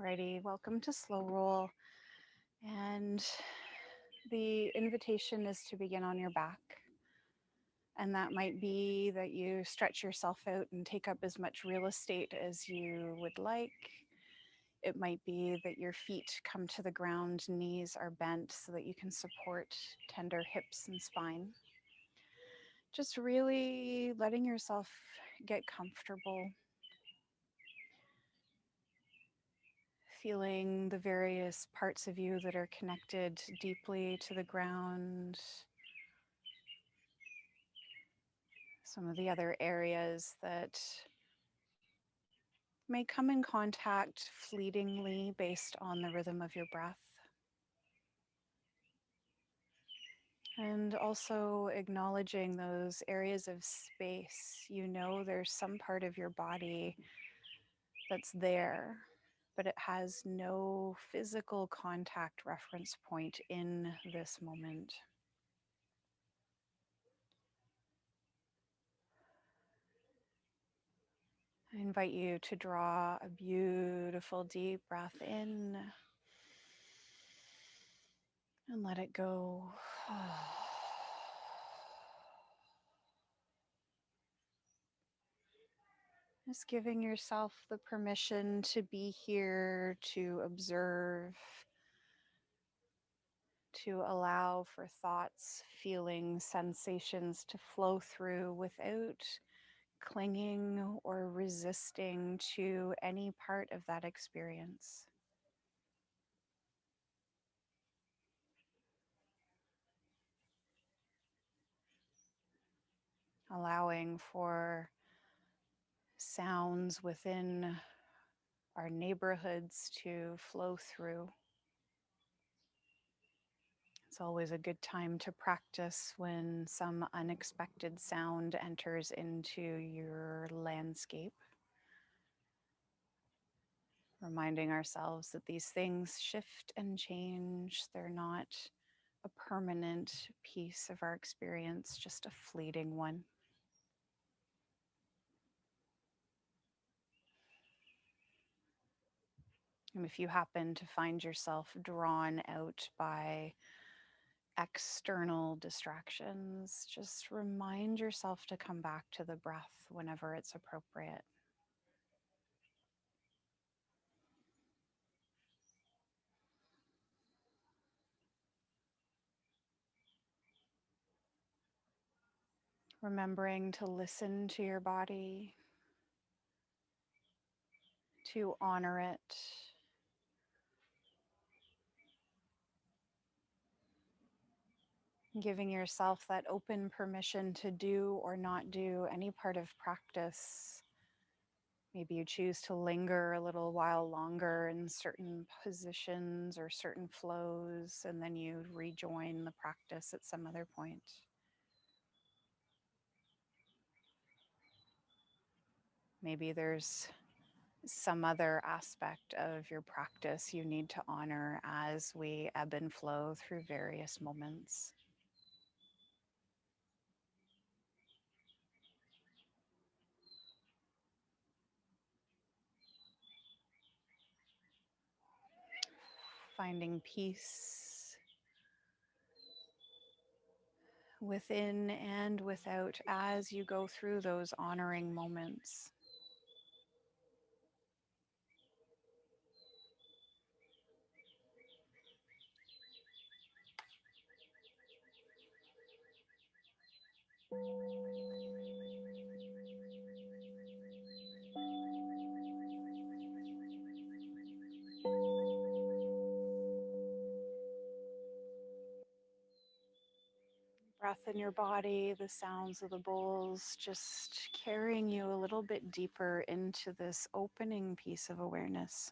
Alrighty, welcome to Slow Roll. And the invitation is to begin on your back. And that might be that you stretch yourself out and take up as much real estate as you would like. It might be that your feet come to the ground, knees are bent so that you can support tender hips and spine. Just really letting yourself get comfortable, feeling the various parts of you that are connected deeply to the ground, some of the other areas that may come in contact fleetingly based on the rhythm of your breath. And also acknowledging those areas of space. You know, there's some part of your body that's there, but it has no physical contact reference point in this moment. I invite you to draw a beautiful deep breath in and let it go. Just giving yourself the permission to be here, to observe, to allow for thoughts, feelings, sensations to flow through without clinging or resisting to any part of that experience. Allowing for sounds within our neighborhoods to flow through. It's always a good time to practice when some unexpected sound enters into your landscape. Reminding ourselves that these things shift and change. They're not a permanent piece of our experience, just a fleeting one. And if you happen to find yourself drawn out by external distractions, just remind yourself to come back to the breath whenever it's appropriate. Remembering to listen to your body, to honor it, giving yourself that open permission to do or not do any part of practice. Maybe you choose to linger a little while longer in certain positions or certain flows, and then you rejoin the practice at some other point. Maybe there's some other aspect of your practice you need to honor as we ebb and flow through various moments. Finding peace within and without as you go through those honoring moments. Breath in your body, the sounds of the bowls, just carrying you a little bit deeper into this opening piece of awareness.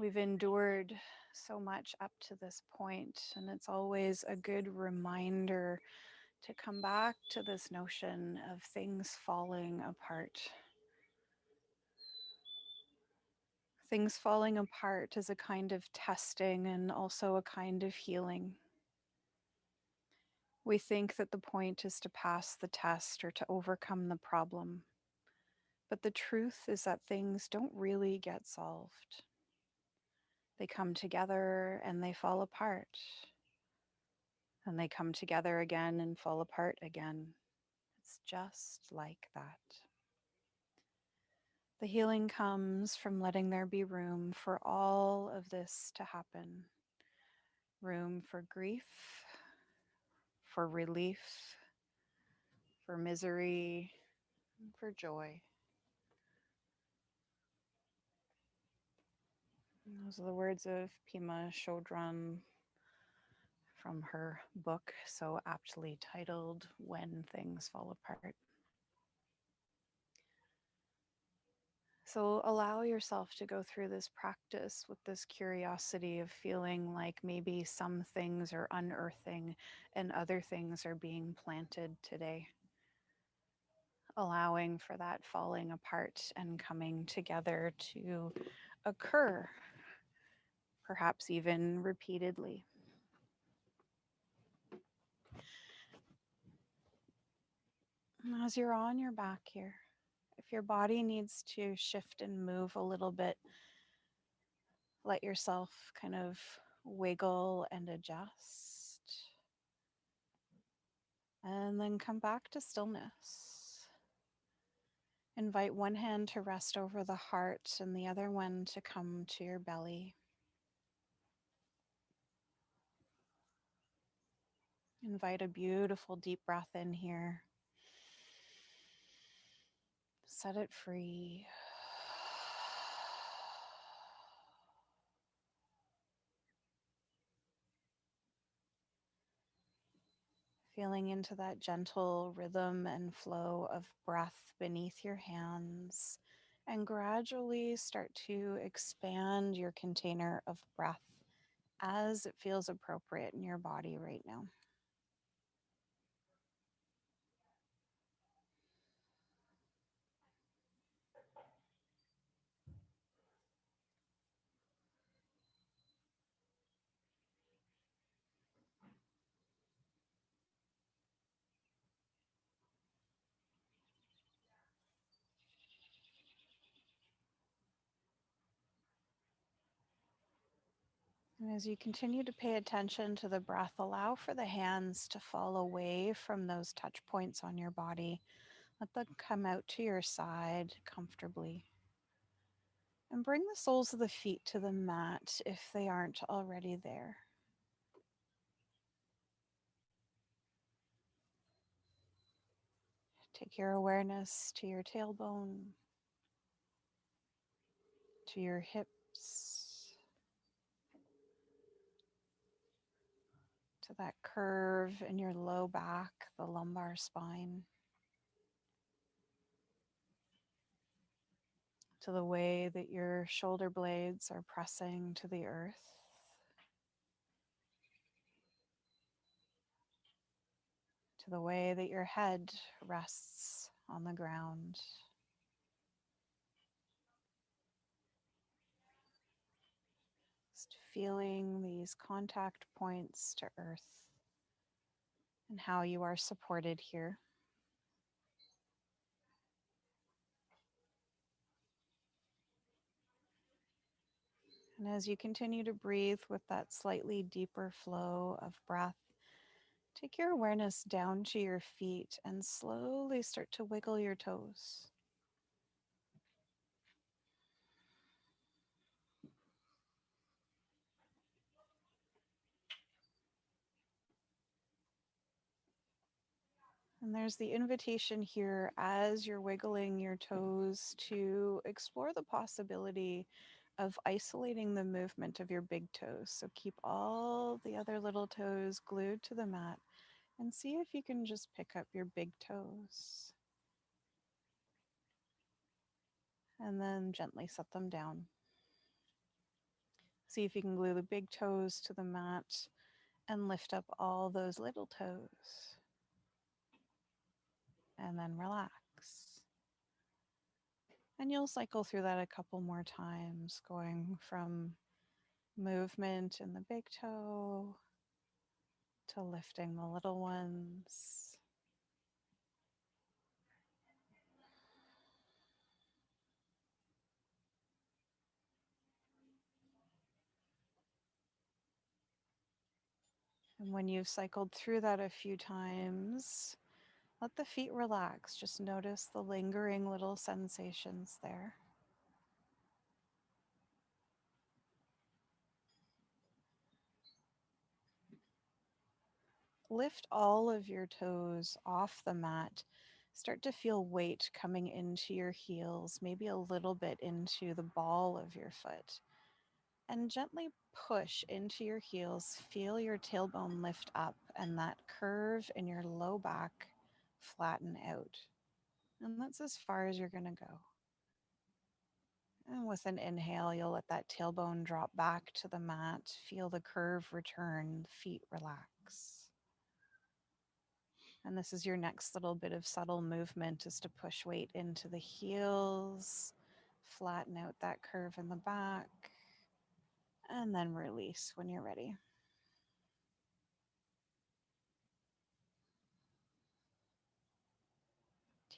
We've endured so much up to this point, and it's always a good reminder to come back to this notion of things falling apart. Things falling apart is a kind of testing and also a kind of healing. We think that the point is to pass the test or to overcome the problem. But the truth is that things don't really get solved. They come together and they fall apart. And they come together again and fall apart again. It's just like that. The healing comes from letting there be room for all of this to happen. Room for grief, for relief, for misery, and for joy. And those are the words of Pema Chodron from her book, so aptly titled When Things Fall Apart. So allow yourself to go through this practice with this curiosity of feeling like maybe some things are unearthing and other things are being planted today. Allowing for that falling apart and coming together to occur, perhaps even repeatedly. And as you're on your back here, if your body needs to shift and move a little bit, let yourself kind of wiggle and adjust. And then come back to stillness. Invite one hand to rest over the heart and the other one to come to your belly. Invite a beautiful deep breath in here. Set it free. Feeling into that gentle rhythm and flow of breath beneath your hands, and gradually start to expand your container of breath as it feels appropriate in your body right now. And as you continue to pay attention to the breath, allow for the hands to fall away from those touch points on your body. Let them come out to your side comfortably. And bring the soles of the feet to the mat if they aren't already there. Take your awareness to your tailbone, to your hips, to that curve in your low back, the lumbar spine, to the way that your shoulder blades are pressing to the earth, to the way that your head rests on the ground. Just feeling these contact points to earth and how you are supported here. And as you continue to breathe with that slightly deeper flow of breath, take your awareness down to your feet and slowly start to wiggle your toes. And there's the invitation here as you're wiggling your toes to explore the possibility of isolating the movement of your big toes. So keep all the other little toes glued to the mat and see if you can just pick up your big toes and then gently set them down. See if you can glue the big toes to the mat and lift up all those little toes. And then relax. And you'll cycle through that a couple more times, going from movement in the big toe to lifting the little ones. And when you've cycled through that a few times, let the feet relax. Just notice the lingering little sensations there. Lift all of your toes off the mat. Start to feel weight coming into your heels, maybe a little bit into the ball of your foot. And gently push into your heels. Feel your tailbone lift up and that curve in your low back flatten out. And that's as far as you're going to go. And with an inhale, you'll let that tailbone drop back to the mat. Feel the curve return, the feet relax. And this is your next little bit of subtle movement, is to push weight into the heels, flatten out that curve in the back, and then release when you're ready.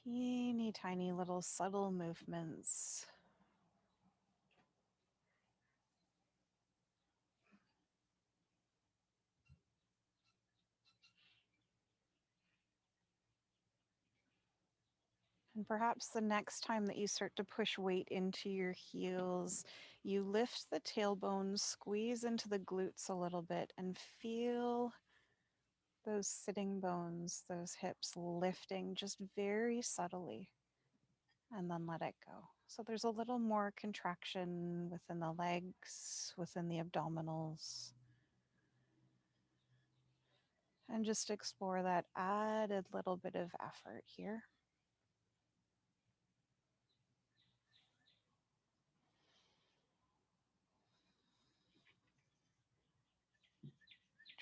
Teeny tiny little subtle movements. And perhaps the next time that you start to push weight into your heels, you lift the tailbone, squeeze into the glutes a little bit, and feel those sitting bones, those hips lifting just very subtly, and then let it go. So there's a little more contraction within the legs, within the abdominals, and just explore that added little bit of effort here.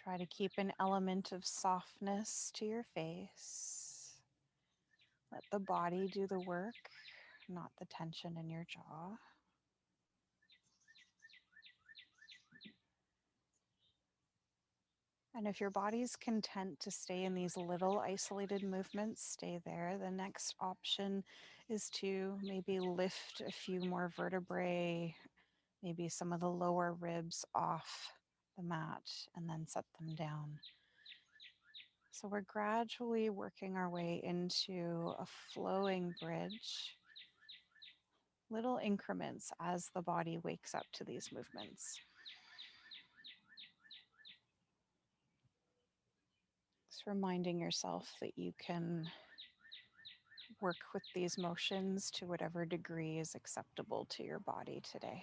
Try to keep an element of softness to your face. Let the body do the work, not the tension in your jaw. And if your body's content to stay in these little isolated movements, stay there. The next option is to maybe lift a few more vertebrae, maybe some of the lower ribs off the mat, and then set them down. So we're gradually working our way into a flowing bridge, little increments as the body wakes up to these movements. Just reminding yourself that you can work with these motions to whatever degree is acceptable to your body today.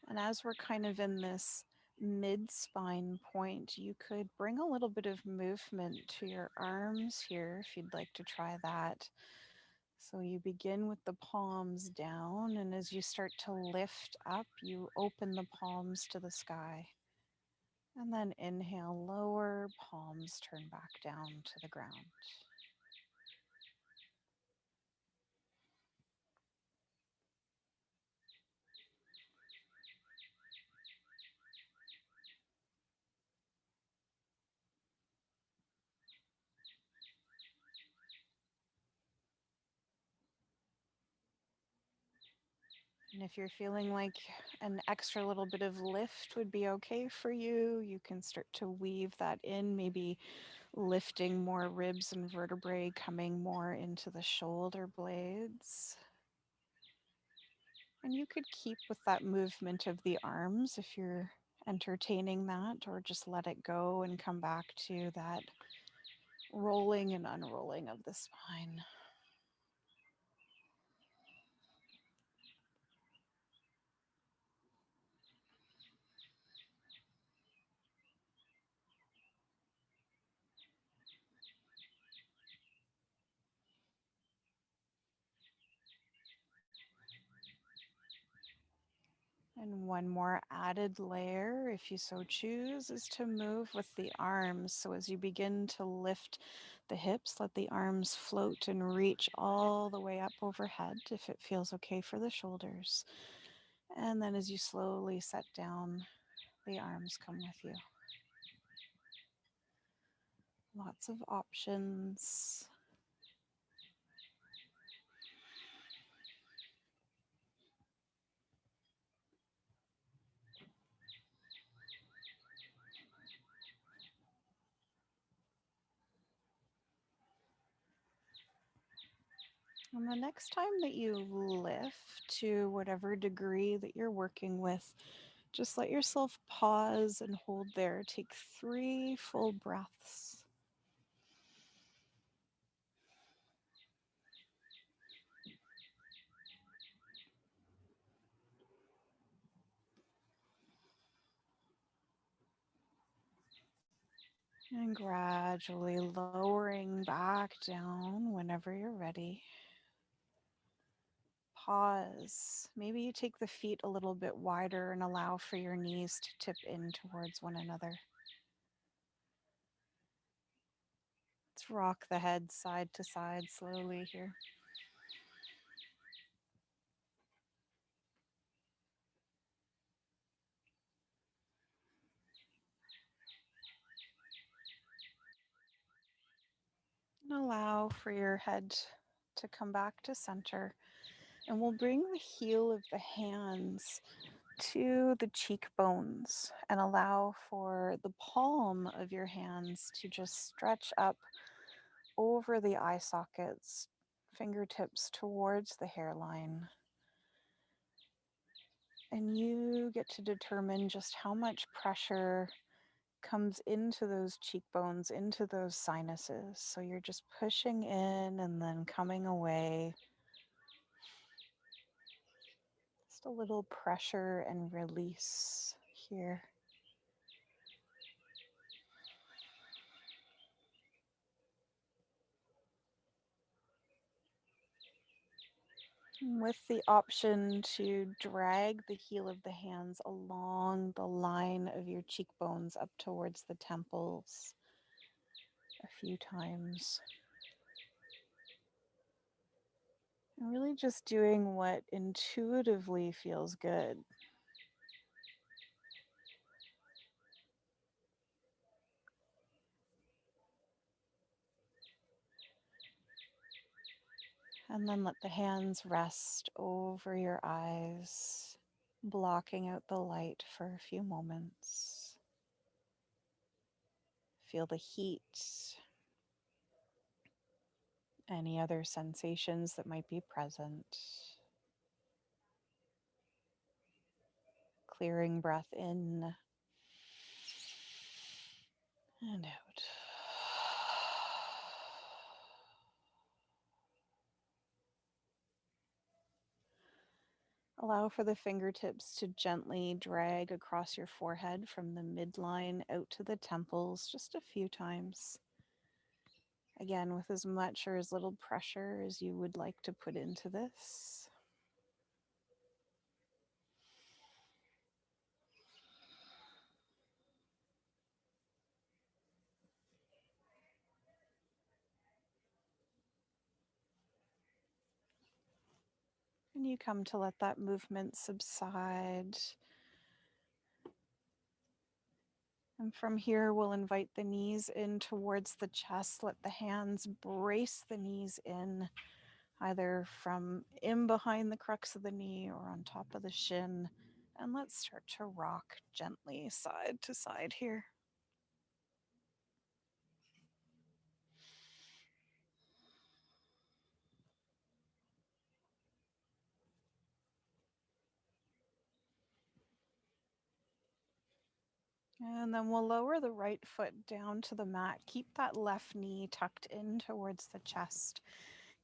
And as we're kind of in this mid-spine point, you could bring a little bit of movement to your arms here if you'd like to try that. So you begin with the palms down, and as you start to lift up, you open the palms to the sky. And then inhale, lower, palms turn back down to the ground. And if you're feeling like an extra little bit of lift would be okay for you, you can start to weave that in, maybe lifting more ribs and vertebrae, coming more into the shoulder blades. And you could keep with that movement of the arms if you're entertaining that, or just let it go and come back to that rolling and unrolling of the spine. And one more added layer, if you so choose, is to move with the arms. So as you begin to lift the hips, let the arms float and reach all the way up overhead if it feels okay for the shoulders. And then as you slowly set down, the arms come with you. Lots of options. And the next time that you lift to whatever degree that you're working with, just let yourself pause and hold there. Take 3 full breaths. And gradually lowering back down whenever you're ready. Pause. Maybe you take the feet a little bit wider and allow for your knees to tip in towards one another. Let's rock the head side to side slowly here. And allow for your head to come back to center. And we'll bring the heel of the hands to the cheekbones and allow for the palm of your hands to just stretch up over the eye sockets, fingertips towards the hairline. And you get to determine just how much pressure comes into those cheekbones, into those sinuses. So you're just pushing in and then coming away. Just a little pressure and release here. With the option to drag the heel of the hands along the line of your cheekbones up towards the temples a few times. And really just doing what intuitively feels good. And then let the hands rest over your eyes, blocking out the light for a few moments. Feel the heat, any other sensations that might be present. Clearing breath in and out. Allow for the fingertips to gently drag across your forehead from the midline out to the temples just a few times. Again, with as much or as little pressure as you would like to put into this. And you come to let that movement subside. And from here, we'll invite the knees in towards the chest. Let the hands brace the knees in, either from in behind the crux of the knee or on top of the shin. And let's start to rock gently side to side here. And then we'll lower the right foot down to the mat. Keep that left knee tucked in towards the chest.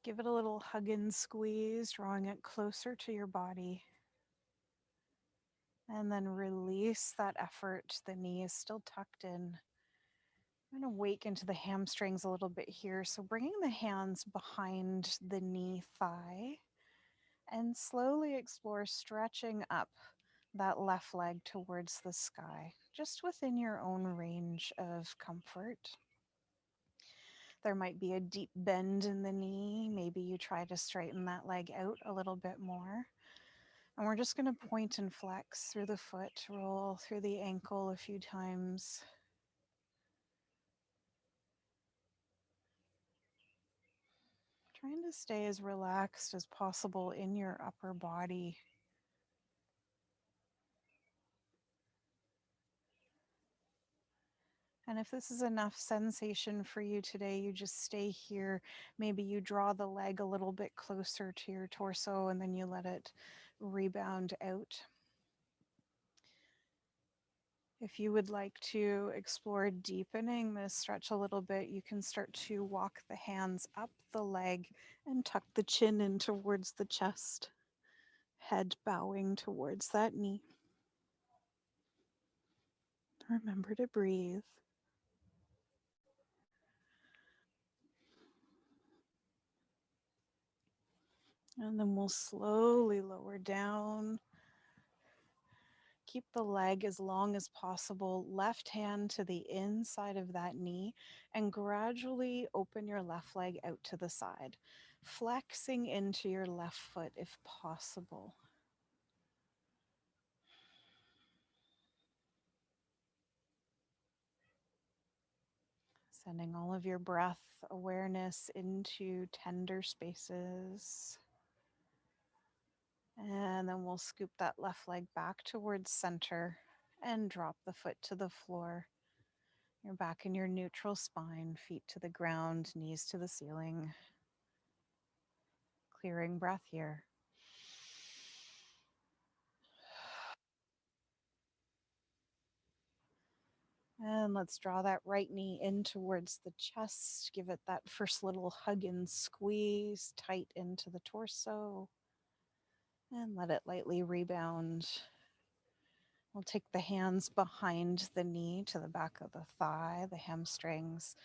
Give it a little hug and squeeze, drawing it closer to your body. And then release that effort. The knee is still tucked in. I'm going to wake into the hamstrings a little bit here. So bringing the hands behind the knee thigh and slowly explore stretching up that left leg towards the sky, just within your own range of comfort. There might be a deep bend in the knee. Maybe you try to straighten that leg out a little bit more. And we're just going to point and flex through the foot, roll through the ankle a few times. Trying to stay as relaxed as possible in your upper body. And if this is enough sensation for you today, you just stay here. Maybe you draw the leg a little bit closer to your torso and then you let it rebound out. If you would like to explore deepening this stretch a little bit, you can start to walk the hands up the leg and tuck the chin in towards the chest, head bowing towards that knee. Remember to breathe. And then we'll slowly lower down. Keep the leg as long as possible, left hand to the inside of that knee, and gradually open your left leg out to the side, flexing into your left foot if possible. Sending all of your breath awareness into tender spaces. And then we'll scoop that left leg back towards center and drop the foot to the floor. You're back in your neutral spine, feet to the ground, knees to the ceiling. Clearing breath here. And let's draw that right knee in towards the chest. Give it that first little hug and squeeze tight into the torso. And let it lightly rebound. We'll take the hands behind the knee to the back of the thigh, the hamstrings,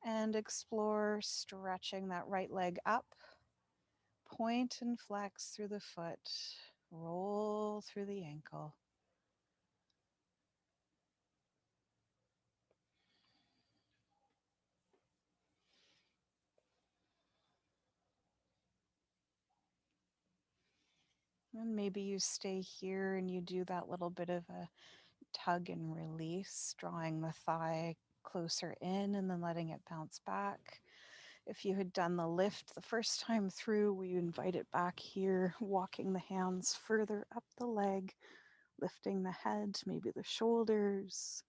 and explore stretching that right leg up. Point and flex through the foot. Roll through the ankle. And maybe you stay here and you do that little bit of a tug and release, drawing the thigh closer in and then letting it bounce back. If you had done the lift the first time through, we invite it back here, walking the hands further up the leg, lifting the head, maybe the shoulders,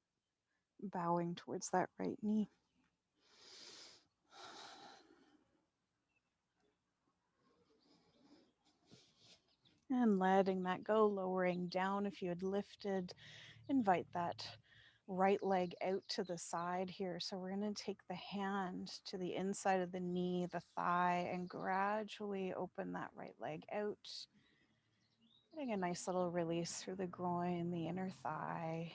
bowing towards that right knee. And letting that go, lowering down. If you had lifted, invite that right leg out to the side here. So we're going to take the hand to the inside of the knee, the thigh, and gradually open that right leg out. Getting a nice little release through the groin, the inner thigh,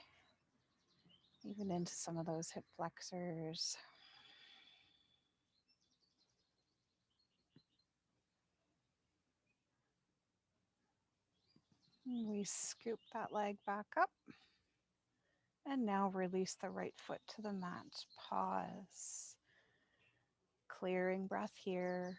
even into some of those hip flexors. We scoop that leg back up. And now release the right foot to the mat. Pause. Clearing breath here.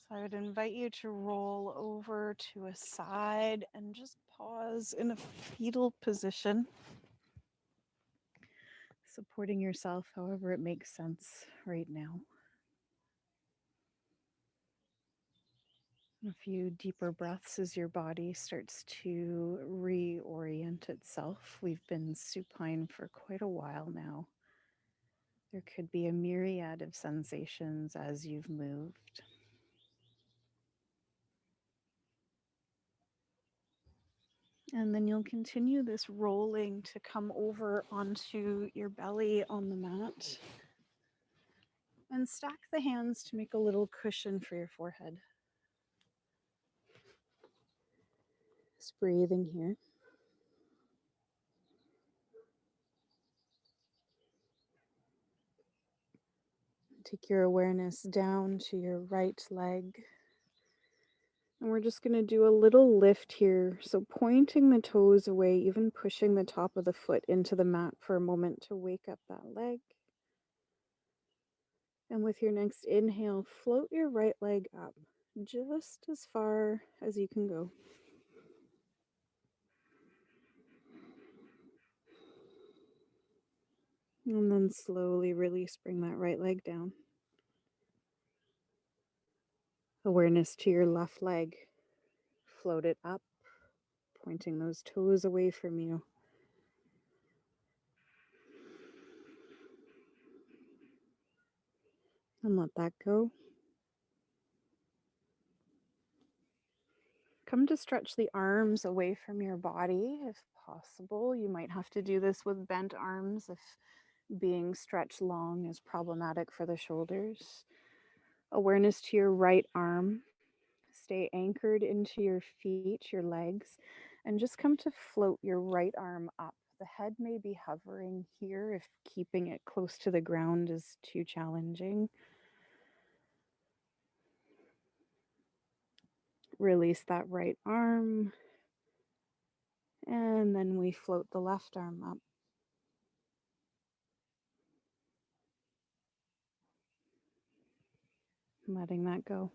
So I would invite you to roll over to a side and just pause in a fetal position, supporting yourself however it makes sense right now. A few deeper breaths as your body starts to reorient itself. We've been supine for quite a while now. There could be a myriad of sensations as you've moved. And then you'll continue this rolling to come over onto your belly on the mat. And stack the hands to make a little cushion for your forehead. Just breathing here. Take your awareness down to your right leg. And we're just going to do a little lift here. So pointing the toes away, even pushing the top of the foot into the mat for a moment to wake up that leg. And with your next inhale, float your right leg up just as far as you can go. And then slowly release, bring that right leg down. Awareness to your left leg. Float it up, pointing those toes away from you. And let that go. Come to stretch the arms away from your body if possible. You might have to do this with bent arms if being stretched long is problematic for the shoulders. Awareness to your right arm. Stay anchored into your feet, your legs, and just come to float your right arm up. The head may be hovering here if keeping it close to the ground is too challenging. Release that right arm, and then we float the left arm up. Letting that go.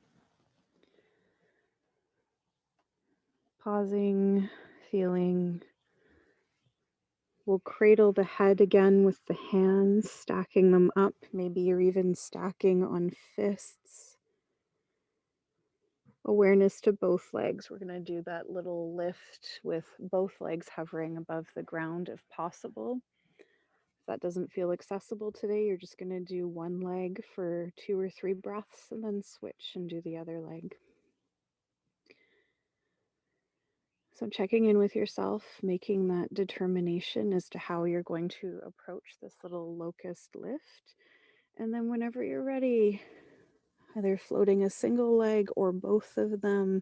Pausing, feeling. We'll cradle the head again with the hands, stacking them up. Maybe you're even stacking on fists. Awareness to both legs. We're going to do that little lift with both legs hovering above the ground if possible. If that doesn't feel accessible today, you're just going to do one leg for 2 or 3 breaths and then switch and do the other leg. So checking in with yourself, making that determination as to how you're going to approach this little locust lift. And then whenever you're ready, either floating a single leg or both of them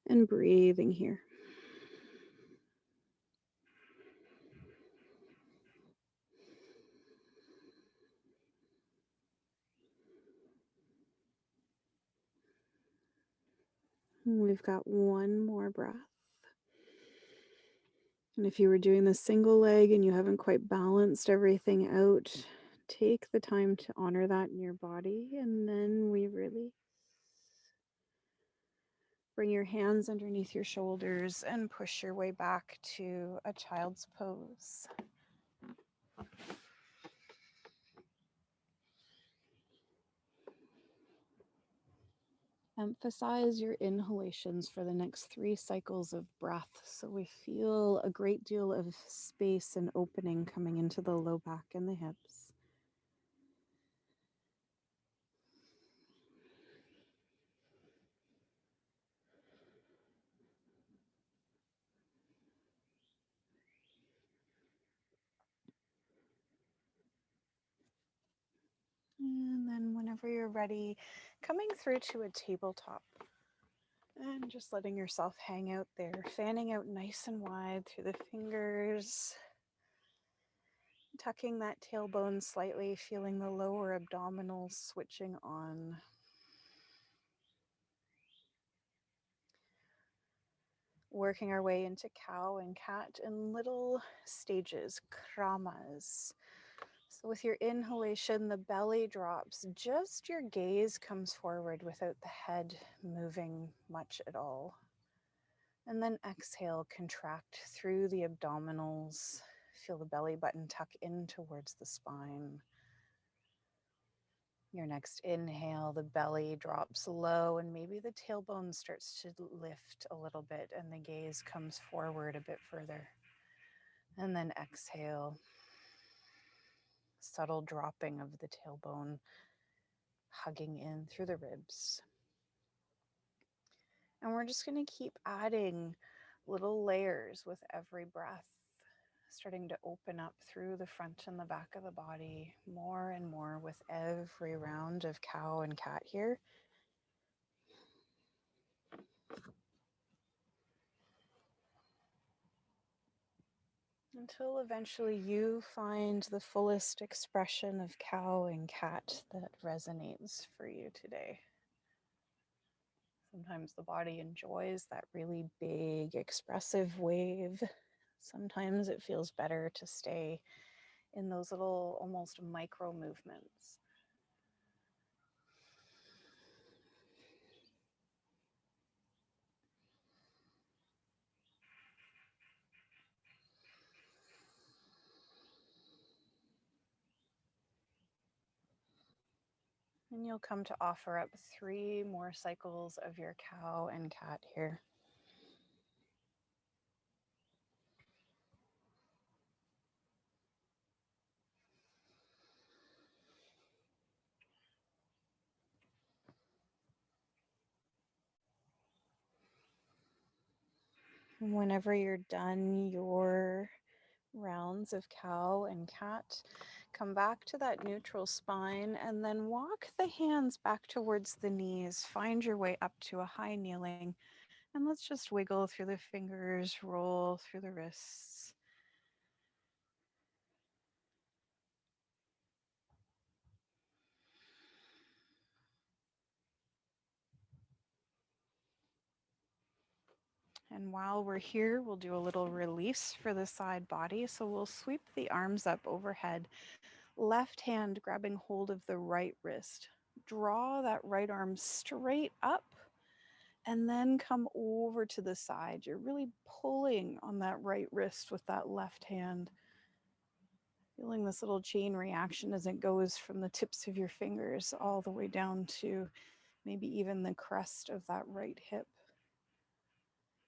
and breathing here. We've got one more breath. And if you were doing the single leg and you haven't quite balanced everything out, take the time to honor that in your body, and then we release. Bring your hands underneath your shoulders and push your way back to a child's pose. Emphasize your inhalations for the next 3 cycles of breath so we feel a great deal of space and opening coming into the low back and the hips. And then whenever you're ready, coming through to a tabletop and just letting yourself hang out there, fanning out nice and wide through the fingers, tucking that tailbone slightly, feeling the lower abdominals switching on. Working our way into cow and cat in little stages, kramas. So with your inhalation, the belly drops, just your gaze comes forward without the head moving much at all. And then exhale, contract through the abdominals. Feel the belly button tuck in towards the spine. Your next inhale, the belly drops low and maybe the tailbone starts to lift a little bit and the gaze comes forward a bit further. And then exhale, subtle dropping of the tailbone, hugging in through the ribs. And we're just going to keep adding little layers with every breath, starting to open up through the front and the back of the body more and more with every round of cow and cat here. Until eventually you find the fullest expression of cow and cat that resonates for you today. Sometimes the body enjoys that really big, expressive wave. Sometimes it feels better to stay in those little, almost micro movements. And you'll come to offer up 3 more cycles of your cow and cat here. Whenever you're done your rounds of cow and cat, come back to that neutral spine and then walk the hands back towards the knees. Find your way up to a high kneeling, and let's just wiggle through the fingers, roll through the wrists. And while we're here, we'll do a little release for the side body. So we'll sweep the arms up overhead, left hand grabbing hold of the right wrist. Draw that right arm straight up and then come over to the side. You're really pulling on that right wrist with that left hand. Feeling this little chain reaction as it goes from the tips of your fingers all the way down to maybe even the crest of that right hip.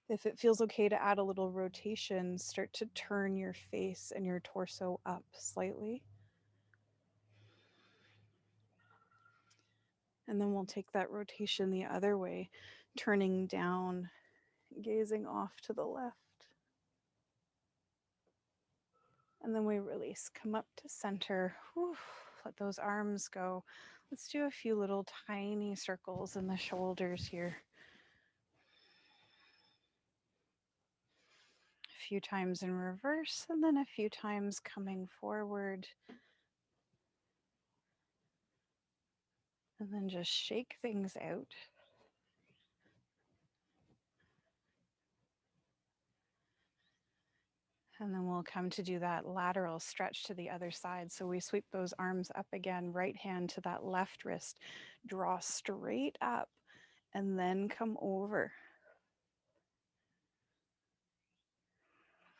If it feels okay to add a little rotation, start to turn your face and your torso up slightly. And then we'll take that rotation the other way, turning down, gazing off to the left. And then we release, come up to center. Whew, let those arms go. Let's do a few little tiny circles in the shoulders here. A few times in reverse and then a few times coming forward. And then just shake things out. And then we'll come to do that lateral stretch to the other side. So we sweep those arms up again, right hand to that left wrist, draw straight up, and then come over.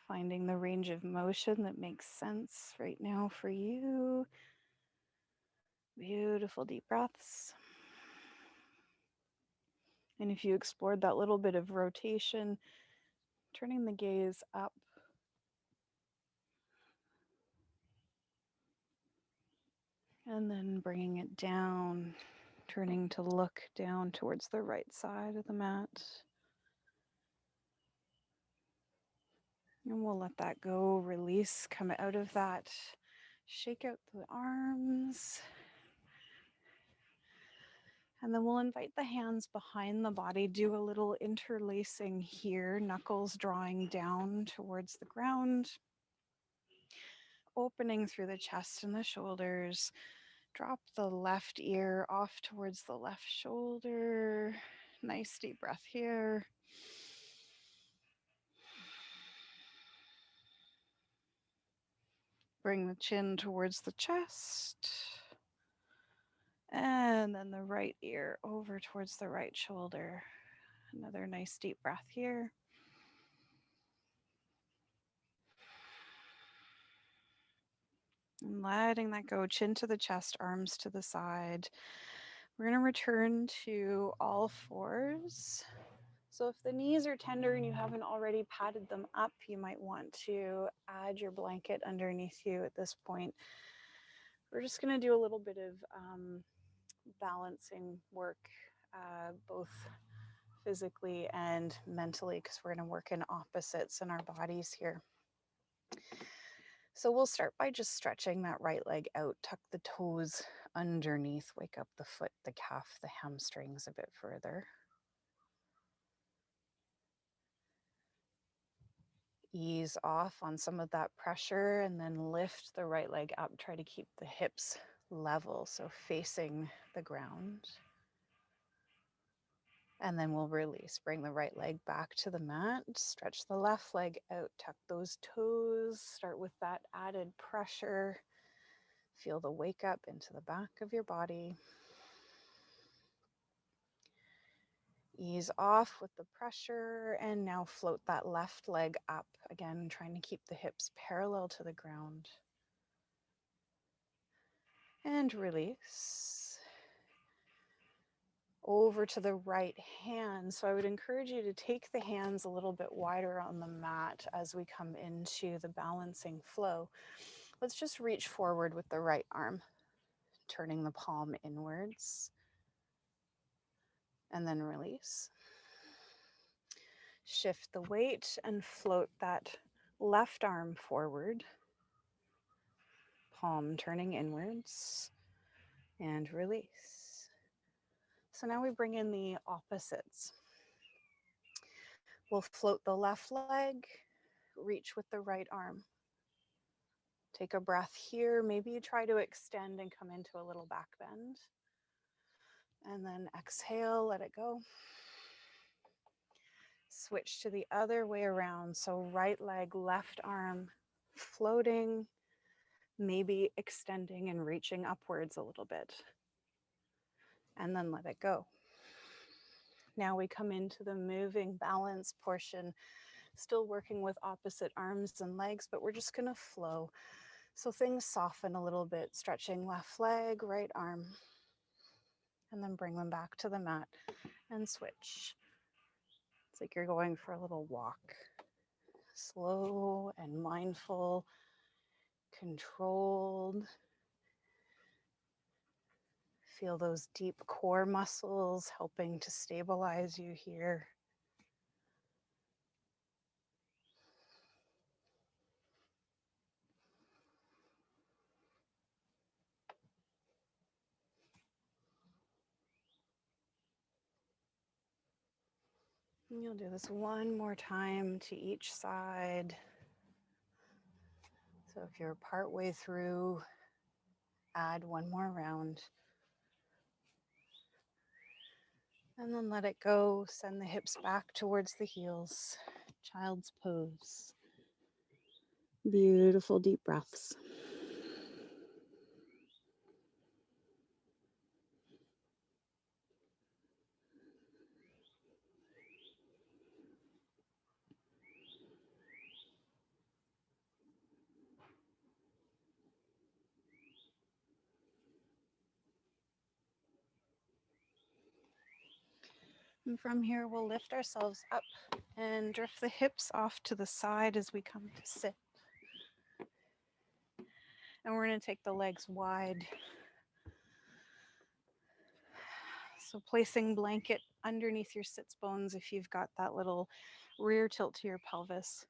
Finding the range of motion that makes sense right now for you. Beautiful deep breaths. And if you explored that little bit of rotation, turning the gaze up. And then bringing it down, turning to look down towards the right side of the mat. And we'll let that go, release, come out of that. Shake out the arms. And then we'll invite the hands behind the body, do a little interlacing here, knuckles drawing down towards the ground. Opening through the chest and the shoulders. Drop the left ear off towards the left shoulder. Nice deep breath here. Bring the chin towards the chest. And then the right ear over towards the right shoulder. Another nice deep breath here. And letting that go, chin to the chest, arms to the side. We're going to return to all fours. So if the knees are tender and you haven't already padded them up, you might want to add your blanket underneath you at this point. We're just going to do a little bit of balancing work, both physically and mentally, because we're going to work in opposites in our bodies here. So we'll start by just stretching that right leg out, tuck the toes underneath, wake up the foot, the calf, the hamstrings a bit further. Ease off on some of that pressure and then lift the right leg up. Try to keep the hips level, so facing the ground. And then we'll release. Bring the right leg back to the mat. Stretch the left leg out. Tuck those toes. Start with that added pressure. Feel the wake up into the back of your body. Ease off with the pressure and now float that left leg up. Again, trying to keep the hips parallel to the ground. And release. over to the right hand. So I would encourage you to take the hands a little bit wider on the mat as we come into the balancing flow. Let's just reach forward with the right arm, turning the palm inwards, and then release. Shift the weight and float that left arm forward, palm turning inwards, and release. So now we bring in the opposites. We'll float the left leg, reach with the right arm. Take a breath here. Maybe you try to extend and come into a little back bend. And then exhale, let it go. Switch to the other way around. So right leg, left arm, floating, maybe extending and reaching upwards a little bit. And then let it go. Now we come into the moving balance portion, still working with opposite arms and legs, but we're just gonna flow. So things soften a little bit, stretching left leg, right arm, and then bring them back to the mat and switch. It's like you're going for a little walk. Slow and mindful, controlled. Feel those deep core muscles helping to stabilize you here. And you'll do this one more time to each side. So if you're partway through, add one more round. And then let it go. Send the hips back towards the heels. Child's pose. Beautiful deep breaths. And from here, we'll lift ourselves up and drift the hips off to the side as we come to sit. And we're going to take the legs wide. So placing blanket underneath your sits bones if you've got that little rear tilt to your pelvis.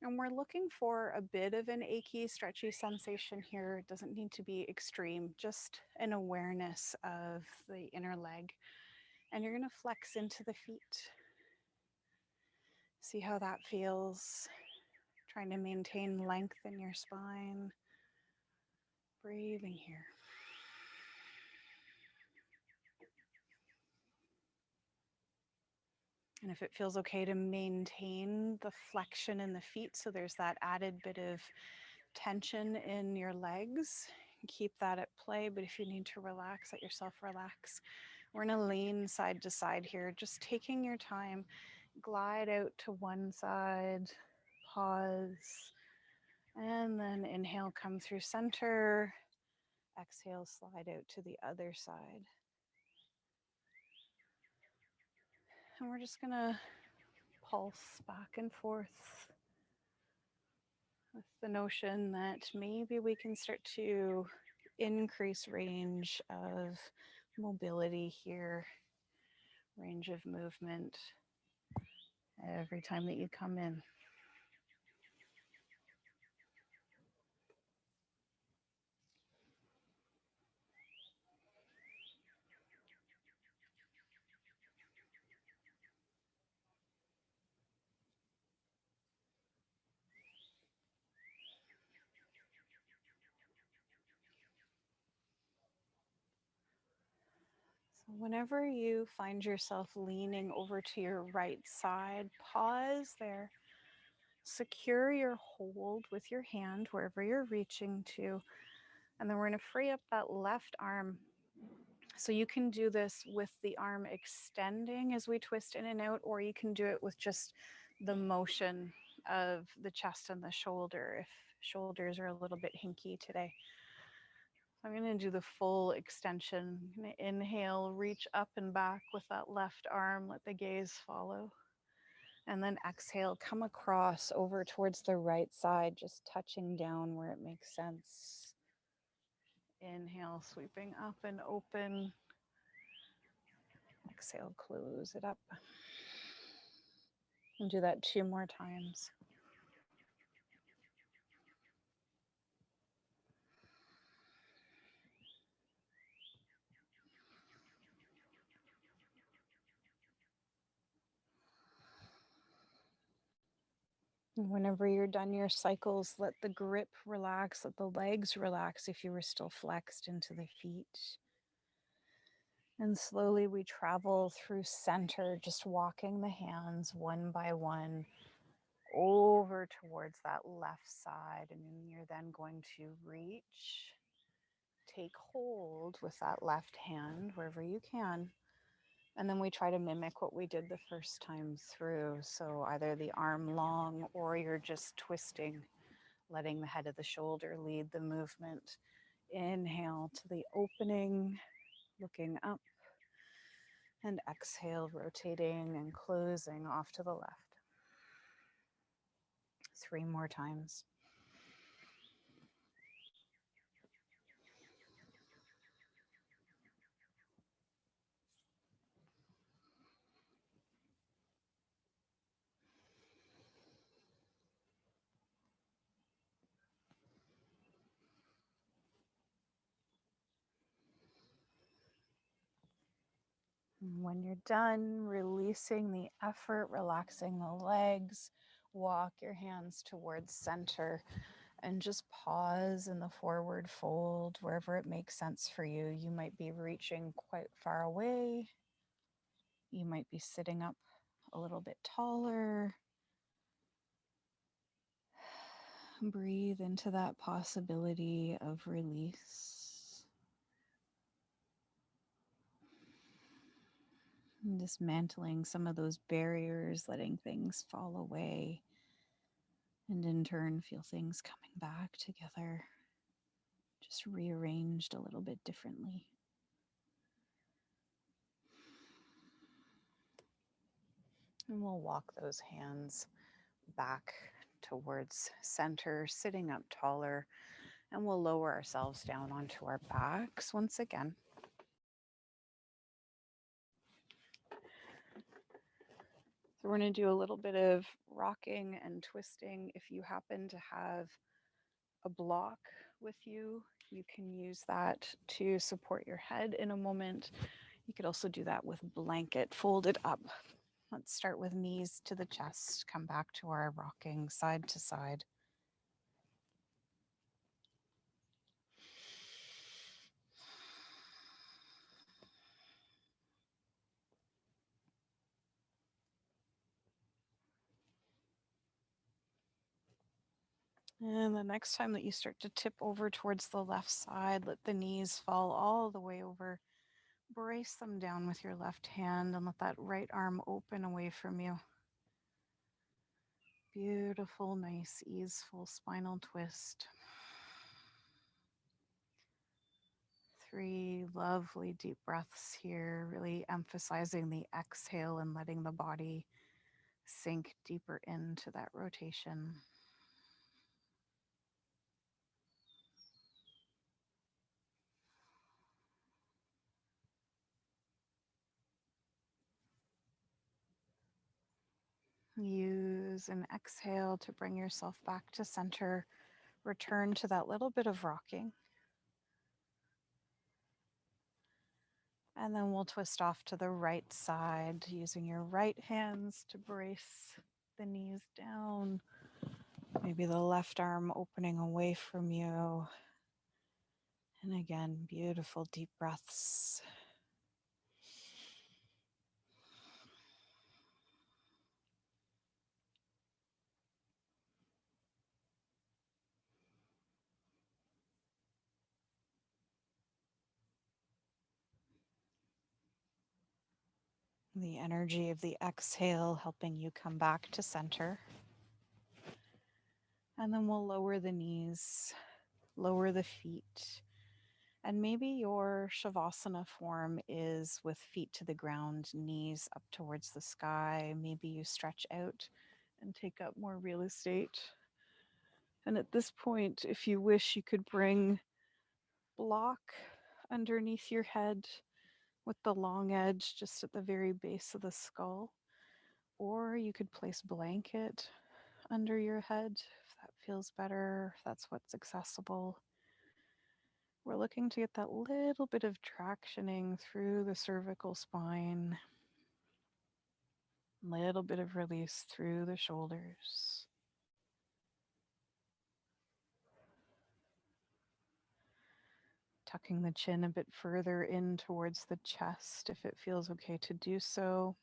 And we're looking for a bit of an achy, stretchy sensation here. It doesn't need to be extreme, just an awareness of the inner leg. And you're going to flex into the feet. See how that feels. Trying to maintain length in your spine. Breathing here. And if it feels okay to maintain the flexion in the feet, so there's that added bit of tension in your legs, keep that at play. But if you need to relax, let yourself relax. We're gonna lean side to side here, just taking your time. Glide out to one side, pause, and then inhale, come through center. Exhale, slide out to the other side. And we're just gonna pulse back and forth with the notion that maybe we can start to increase range of mobility here, range of movement every time that you come in. So whenever you find yourself leaning over to your right side, pause there. Secure your hold with your hand wherever you're reaching to. And then we're going to free up that left arm. So you can do this with the arm extending as we twist in and out, or you can do it with just the motion of the chest and the shoulder if shoulders are a little bit hinky today. I'm going to do the full extension. I'm going to inhale, reach up and back with that left arm, let the gaze follow. And then exhale, come across over towards the right side, just touching down where it makes sense. Inhale, sweeping up and open. Exhale, close it up. And do that 2 more times. Whenever you're done your cycles, let the grip relax, let the legs relax if you were still flexed into the feet. And slowly we travel through center, just walking the hands one by one over towards that left side. And you're then going to reach, take hold with that left hand wherever you can. And then we try to mimic what we did the first time through. So either the arm long or you're just twisting, letting the head of the shoulder lead the movement. Inhale to the opening, looking up, and exhale, rotating and closing off to the left. 3 more times. When you're done, releasing the effort, relaxing the legs, walk your hands towards center and just pause in the forward fold wherever it makes sense for you. You might be reaching quite far away. You might be sitting up a little bit taller. Breathe into that possibility of release. And dismantling some of those barriers, letting things fall away. And in turn, feel things coming back together, just rearranged a little bit differently. And we'll walk those hands back towards center, sitting up taller, and we'll lower ourselves down onto our backs once again. So we're going to do a little bit of rocking and twisting. If you happen to have a block with you, you can use that to support your head in a moment. You could also do that with blanket folded up. Let's start with knees to the chest, come back to our rocking side to side. And the next time that you start to tip over towards the left side, let the knees fall all the way over. Brace them down with your left hand and let that right arm open away from you. Beautiful, nice, easeful spinal twist. 3 lovely deep breaths here, really emphasizing the exhale and letting the body sink deeper into that rotation. Use an exhale to bring yourself back to center. Return to that little bit of rocking. And then we'll twist off to the right side, using your right hands to brace the knees down. Maybe the left arm opening away from you. And again, beautiful deep breaths. The energy of the exhale helping you come back to center. And then we'll lower the knees, lower the feet, And maybe your Shavasana form is with feet to the ground, knees up towards the sky. Maybe you stretch out and take up more real estate. And at this point, if you wish, you could bring block underneath your head with the long edge just at the very base of the skull. Or you could place blanket under your head if that feels better, if that's what's accessible. We're looking to get that little bit of tractioning through the cervical spine, little bit of release through the shoulders. Tucking the chin a bit further in towards the chest if it feels okay to do so.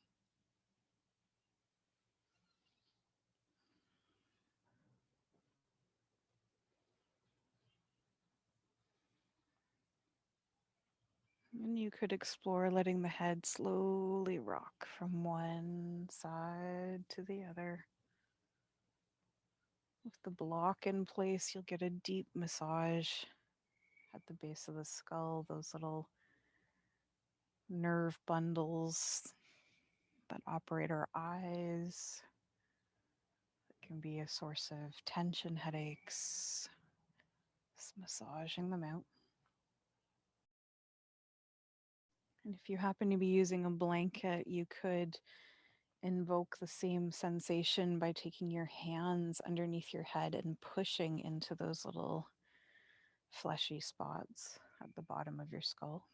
And you could explore letting the head slowly rock from one side to the other. With the block in place, you'll get a deep massage at the base of the skull, those little nerve bundles that operate our eyes. It can be a source of tension, headaches. Just massaging them out. And if you happen to be using a blanket, you could invoke the same sensation by taking your hands underneath your head and pushing into those little fleshy spots at the bottom of your skull.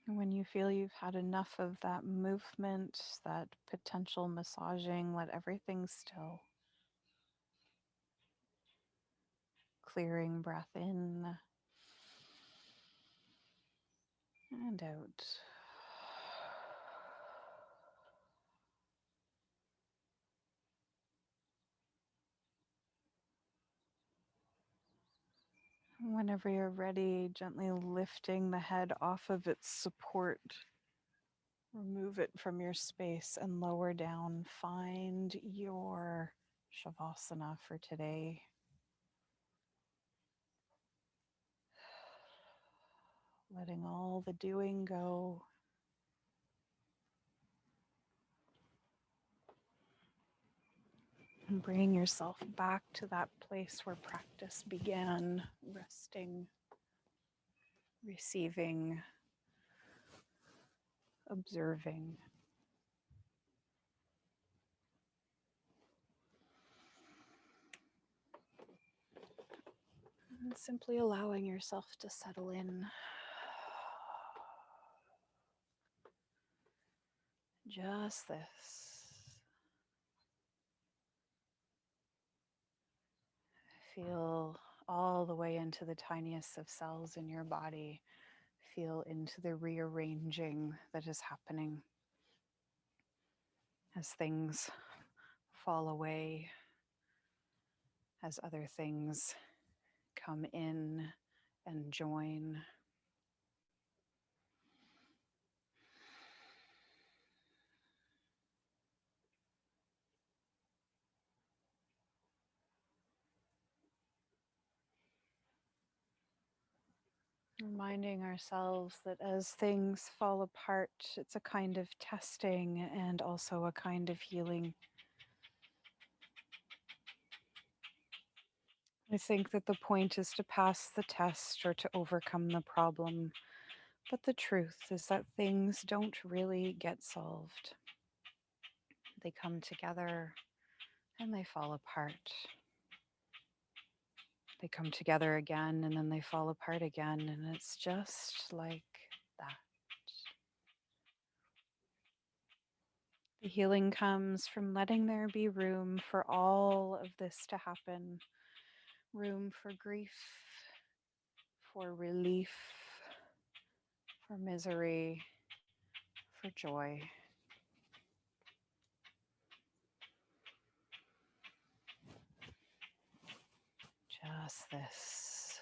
When you feel you've had enough of that movement, that potential massaging, let everything still. Clearing breath in and out. Whenever you're ready, gently lifting the head off of its support. Remove it from your space and lower down. Find your Shavasana for today. Letting all the doing go. And bringing yourself back to that place where practice began, resting, receiving, observing. And simply allowing yourself to settle in. Just this. Feel all the way into the tiniest of cells in your body. Feel into the rearranging that is happening as things fall away, as other things come in and join. Reminding ourselves that as things fall apart, it's a kind of testing and also a kind of healing. I think that the point is to pass the test or to overcome the problem. But the truth is that things don't really get solved. They come together and they fall apart. They come together again and then they fall apart again. And it's just like that. The healing comes from letting there be room for all of this to happen. Room for grief, for relief, for misery, for joy. Just this.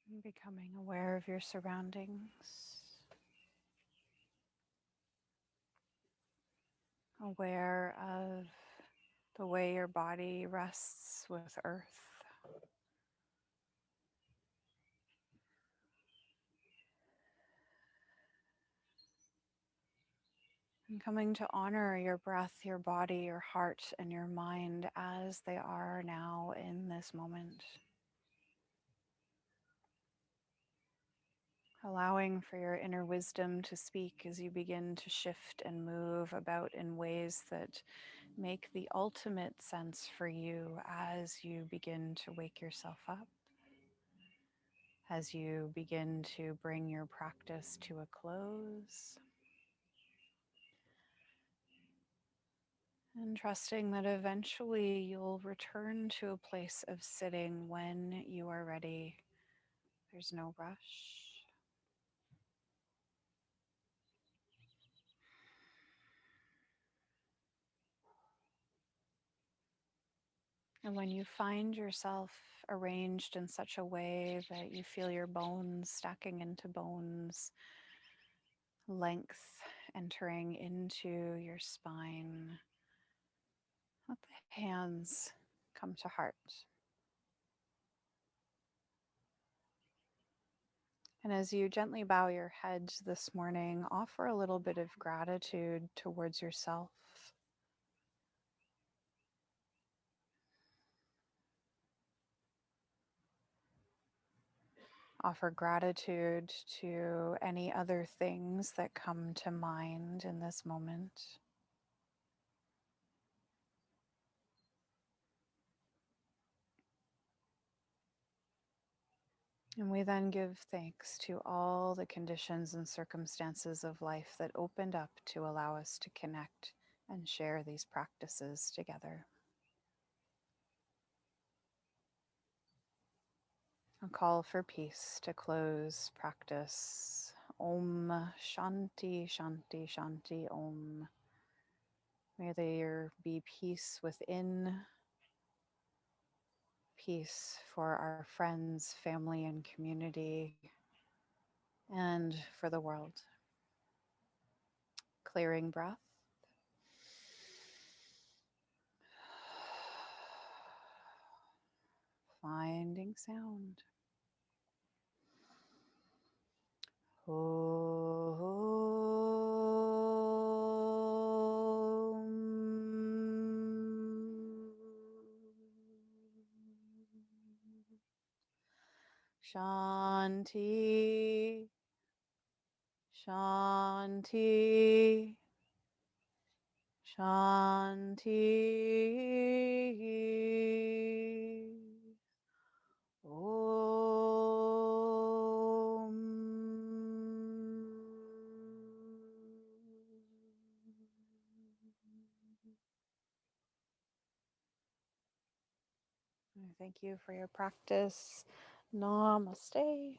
And becoming aware of your surroundings, aware of the way your body rests with earth, and coming to honor your breath, your body, your heart, and your mind as they are now in this moment. Allowing for your inner wisdom to speak as you begin to shift and move about in ways that make the ultimate sense for you as you begin to wake yourself up, as you begin to bring your practice to a close, and trusting that eventually you'll return to a place of sitting when you are ready. There's no rush. And when you find yourself arranged in such a way that you feel your bones stacking into bones, length entering into your spine, let the hands come to heart. And as you gently bow your head this morning, offer a little bit of gratitude towards yourself. Offer gratitude to any other things that come to mind in this moment. And we then give thanks to all the conditions and circumstances of life that opened up to allow us to connect and share these practices together. A call for peace to close practice. Om Shanti Shanti Shanti Om. May there be peace within, peace for our friends, family, and community, and for the world. Clearing breath. Finding sound. Shanti, Shanti, Shanti. Om. Thank you for your practice. Namaste.